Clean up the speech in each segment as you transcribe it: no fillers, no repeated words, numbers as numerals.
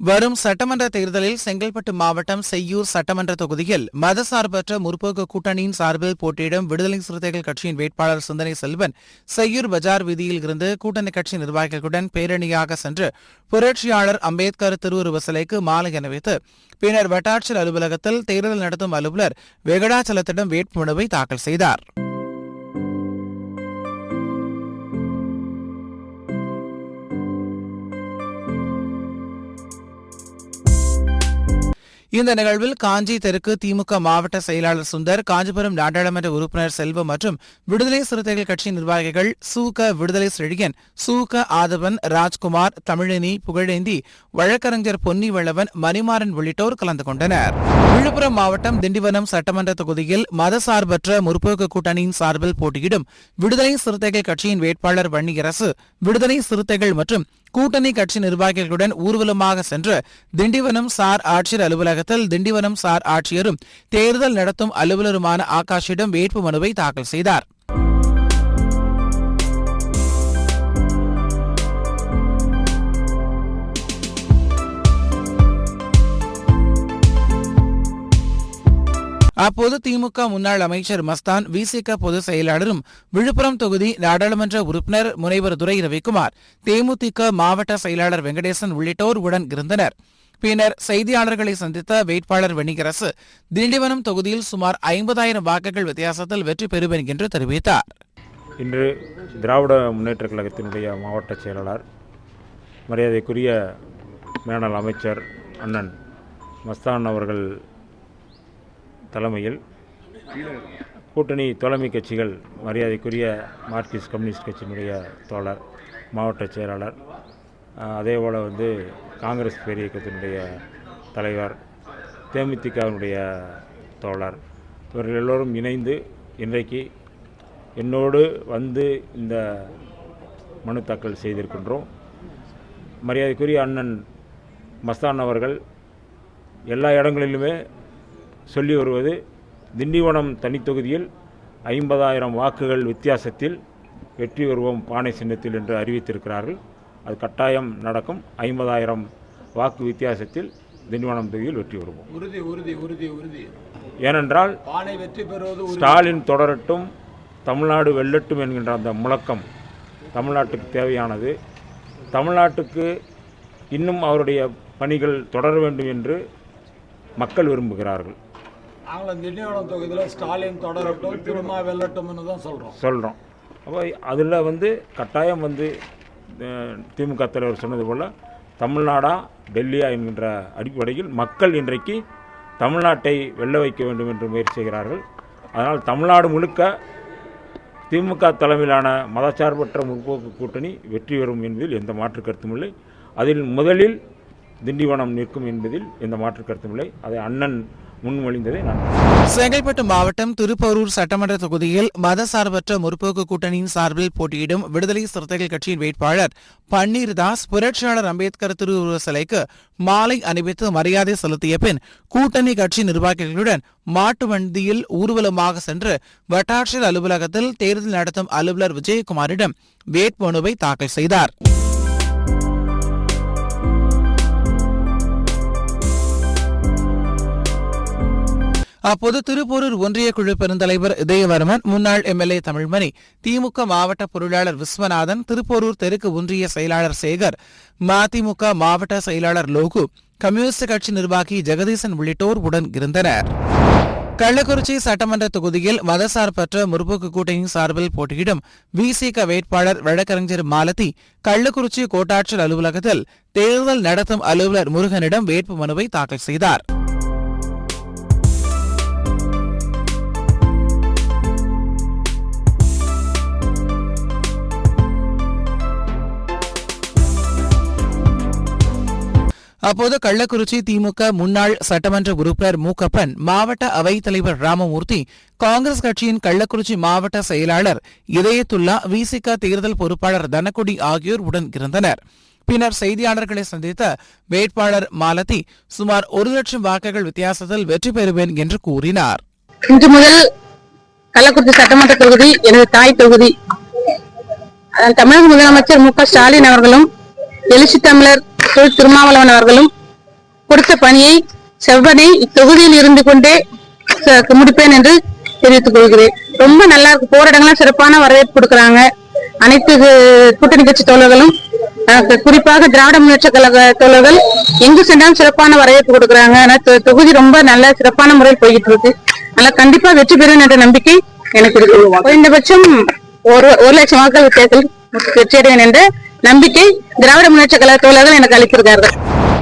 வரும் சட்டமன்ற தேர்தலில் செங்கல்பட்டு மாவட்டம் செய்யூர் சட்டமன்ற தொகுதியில் மதசார்பற்ற முற்போக்கு கூட்டணியின் சார்பில் போட்டியிடும் விடுதலை சிறுத்தைகள் கட்சியின் வேட்பாளர் சிந்தனை செல்வன் செய்யூர் பஜார் வீதியில் இருந்து கூட்டணி கட்சி நிர்வாகிகளுடன் பேரணியாக சென்று புரட்சியாளர் அம்பேத்கர் திருவுருவ சிலைக்கு மாலை அணிவித்து பின்னர் வட்டாட்சியர் அலுவலகத்தில் தேர்தல் நடத்தும் அலுவலர் வெங்கடாச்சலத்திடம் வேட்புமனுவை தாக்கல் செய்தார். இந்த நிகழ்வில் காஞ்சி தெற்கு திமுக மாவட்ட செயலாளர் சுந்தர், காஞ்சிபுரம் நாடாளுமன்ற உறுப்பினர் செல்வம் மற்றும் விடுதலை சிறுத்தைகள் கட்சி நிர்வாகிகள் சூக விடுதலை செழியன், சூக ஆதவன், ராஜ்குமார், தமிழினி, புகழேந்தி, வழக்கறிஞர் பொன்னிவளவன், மணிமாறன் உள்ளிட்டோர் கலந்து கொண்டனர். விழுப்புரம் மாவட்டம் திண்டிவனம் சட்டமன்ற தொகுதியில் மதசார்பற்ற முற்போக்கு கூட்டணியின் சார்பில் போட்டியிடும் விடுதலை சிறுத்தைகள் கட்சியின் வேட்பாளர் வன்னியரசு விடுதலை சிறுத்தைகள் மற்றும் கூட்டணி கட்சி நிர்வாகிகளுடன் ஊர்வலமாக சென்று திண்டிவனம் சார் ஆட்சியர் அலுவலகத்தில் திண்டிவனம் சார் ஆட்சியரும் தேர்தல் நடத்தும் அலுவலருமான ஆகாஷிடம் வேட்புமனுவை தாக்கல் செய்தார். அப்போது திமுக முன்னாள் அமைச்சர் மஸ்தான், விசிக பொதுச் செயலாளரும் விழுப்புரம் தொகுதி நாடாளுமன்ற உறுப்பினர் முனைவர் துரை ரவிக்குமார், தேமுதிக மாவட்ட செயலாளர் வெங்கடேசன் உள்ளிட்டோர் உடன் இருந்தனர். பின்னர் செய்தியாளர்களை சந்தித்த வேட்பாளர் வன்னியரசு திண்டிவனம் தொகுதியில் சுமார் 50,000 வாக்குகள் வித்தியாசத்தில் வெற்றி பெறுவேன் என்று தெரிவித்தார். இன்று திராவிட முன்னேற்ற கழகத்தினுடைய மாவட்ட செயலாளர் மரியாதைக்குரிய மேனல் அமைச்சர் அண்ணன் மஸ்தான் அவர்கள் தலைமையில் கூட்டணி தோழமை கட்சிகள் மரியாதைக்குரிய மார்க்சிஸ்ட் கம்யூனிஸ்ட் கட்சியினுடைய தோழர் மாவட்ட செயலாளர், அதேபோல் காங்கிரஸ் பேரியக்கத்தினுடைய தலைவர், தேமுதிகவினுடைய தோழர், இவர்கள் எல்லோரும் இணைந்து இன்றைக்கு என்னோடு இந்த மனு தாக்கல் செய்திருக்கின்றோம். மரியாதைக்குரிய அண்ணன் மஸ்தான் அவர்கள் எல்லா இடங்களிலுமே சொல்லி வருவது திண்டிவனம் தனித்தொகுதியில் 50,000 வாக்குகள் வித்தியாசத்தில் வெற்றி பெறுவோம் பானை சின்னத்தில் என்று அறிவித்திருக்கிறார்கள். அது கட்டாயம் நடக்கும். 50,000 வாக்கு வித்தியாசத்தில் திண்டிவனம் தொகுதியில் வெற்றி பெறுவோம். ஏனென்றால் ஸ்டாலின் தொடரட்டும், தமிழ்நாடு வெல்லட்டும் என்கின்ற அந்த முழக்கம் தமிழ்நாட்டுக்கு தேவையானது. தமிழ்நாட்டுக்கு இன்னும் அவருடைய பணிகள் தொடர வேண்டும் என்று மக்கள் விரும்புகிறார்கள். திண்டிவனம் தொகுதியில் ஸ்டாலின் தொடரட்டும், திருமா வெல்லட்டும்னு தான் சொல்கிறோம். அப்போ அதில் கட்டாயம் திமுக தலைவர் சொன்னது போல் தமிழ்நாடா டெல்லியா என்கின்ற அடிப்படையில் மக்கள் இன்றைக்கு தமிழ்நாட்டை வெல்ல வைக்க வேண்டும் என்று முயற்சி செய்கிறார்கள். அதனால் தமிழ்நாடு முழுக்க திமுக தலைமையிலான மதச்சார்பற்ற முற்போக்கு கூட்டணி வெற்றி பெறும் என்பதில் எந்த மாற்று கருத்தும் இல்லை. அதில் முதலில் திண்டிவனம் நிற்கும் என்பதில் எந்த மாற்று கருத்தும் இல்லை. அதை அண்ணன் முன்மொழிந்ததை நான். செங்கல்பட்டு மாவட்டம் திருப்போரூர் சட்டமன்ற தொகுதியில் மதசார்பற்ற முற்போக்கு கூட்டணியின் சார்பில் போட்டியிடும் விடுதலை சிறுத்தைகள் கட்சியின் வேட்பாளர் பன்னீர்தாஸ் புரட்சியாளர் அம்பேத்கர் திருவுருவ சிலைக்கு மாலை அணிவித்து மரியாதை செலுத்திய பின் கூட்டணி கட்சி நிர்வாகிகளுடன் மாட்டு வண்டியில் ஊர்வலமாக சென்று வட்டாட்சியர் அலுவலகத்தில் தேர்தல் நடத்தும் அலுவலர் விஜயகுமாரிடம் வேட்புமனுவை தாக்கல் செய்தார். அப்போது திருப்போரூர் ஒன்றிய குழு பெருந்தலைவர் இதயவர்மன், முன்னாள் எம்எல்ஏ தமிழ்மணி, திமுக மாவட்ட பொருளாளர் விஸ்வநாதன், திருப்போரூர் தெற்கு ஒன்றிய செயலாளர் சேகர், மதிமுக மாவட்ட செயலாளர் லோகு, கம்யூனிஸ்ட் கட்சி நிர்வாகி ஜெகதீசன் உள்ளிட்டோர் உடன் இருந்தனர். கள்ளக்குறிச்சி சட்டமன்ற தொகுதியில் மதசார்பற்ற முற்போக்கு கூட்டணியின் சார்பில் போட்டியிடும் விசிக வேட்பாளர் வழக்கறிஞர் மாலதி கள்ளக்குறிச்சி கோட்டாட்சியர் அலுவலகத்தில் தேர்தல் நடத்தும் அலுவலர் முருகனிடம் வேட்புமனுவை தாக்கல் செய்தார். அப்போது கள்ளக்குறிச்சி திமுக முன்னாள் சட்டமன்ற உறுப்பினர் மூக்கப்பன், மாவட்ட அவைத்தலைவர் ராமமூர்த்தி, காங்கிரஸ் கட்சியின் கள்ளக்குறிச்சி மாவட்ட செயலாளர் இதயத்துல்லா, விசிக தேர்தல் பொறுப்பாளர் தனக்குடி ஆகியோர் உடன் இருந்தனர். பின்னர் செய்தியாளர்களை சந்தித்த வேட்பாளர் மாலதி சுமார் 1,00,000 வாக்குகள் வித்தியாசத்தில் வெற்றி பெறுவேன் என்று கூறினார். இன்று முதல் கள்ளக்குறிச்சி சட்டமன்ற தொகுதி எனது தாய் தொகுதி. தமிழக முதலமைச்சர் மு.க. ஸ்டாலின் அவர்களும், எழுச்சி தமிழர் திருமாவளவன் அவர்களும் கொடுத்த பணியை செவ்வனை இத்தொகுதியில் இருந்து கொண்டே முடிப்பேன் என்று தெரிவித்துக் கொள்கிறேன். ரொம்ப நல்லா இருக்கு. போற இடங்கள்லாம் சிறப்பான வரவேற்பு கொடுக்கறாங்க. அனைத்து கூட்டணி கட்சி தோழர்களும் குறிப்பாக திராவிட முன்னேற்ற கழக தோழர்கள் எங்கு சென்றாலும் சிறப்பான வரவேற்பு கொடுக்கறாங்க. தொகுதி ரொம்ப நல்ல சிறப்பான முறையில் போய்கிட்டு இருக்கு. அதனால கண்டிப்பா வெற்றி பெறும் என்ற நம்பிக்கை எனக்கு இருக்கு. குறைந்தபட்சம் 1 லட்சம் வாக்குகள் வித்தியாசத்தில் வெற்றியடைவேன் என்ற நம்பிக்கை திராவிட முன்னேற்ற கழக தோழர்கள் எனக்கு அளித்திருக்கிறார்கள்.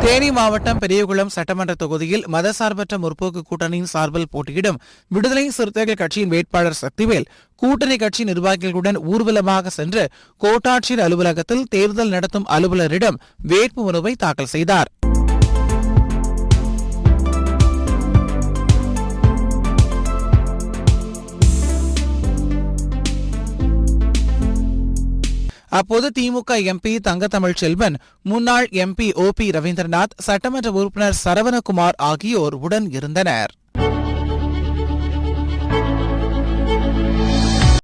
தேனி மாவட்டம் பெரியகுளம் சட்டமன்ற தொகுதியில் மதசார்பற்ற முற்போக்கு கூட்டணியின் சார்பில் போட்டியிடும் விடுதலை சிறுத்தைகள் கட்சியின் வேட்பாளர் சக்திவேல் கூட்டணி கட்சி நிர்வாகிகளுடன் ஊர்வலமாக சென்று கோட்டாட்சியர் அலுவலகத்தில் தேர்தல் நடத்தும் அலுவலரிடம் வேட்புமனுவை தாக்கல் செய்தார். அப்போது திமுக எம்பி தங்கத்தமிழ் செல்வன், முன்னாள் எம்பி OP ரவீந்திரநாத், சட்டமன்ற உறுப்பினர் சரவணகுமார் ஆகியோர் உடன் இருந்தனர்.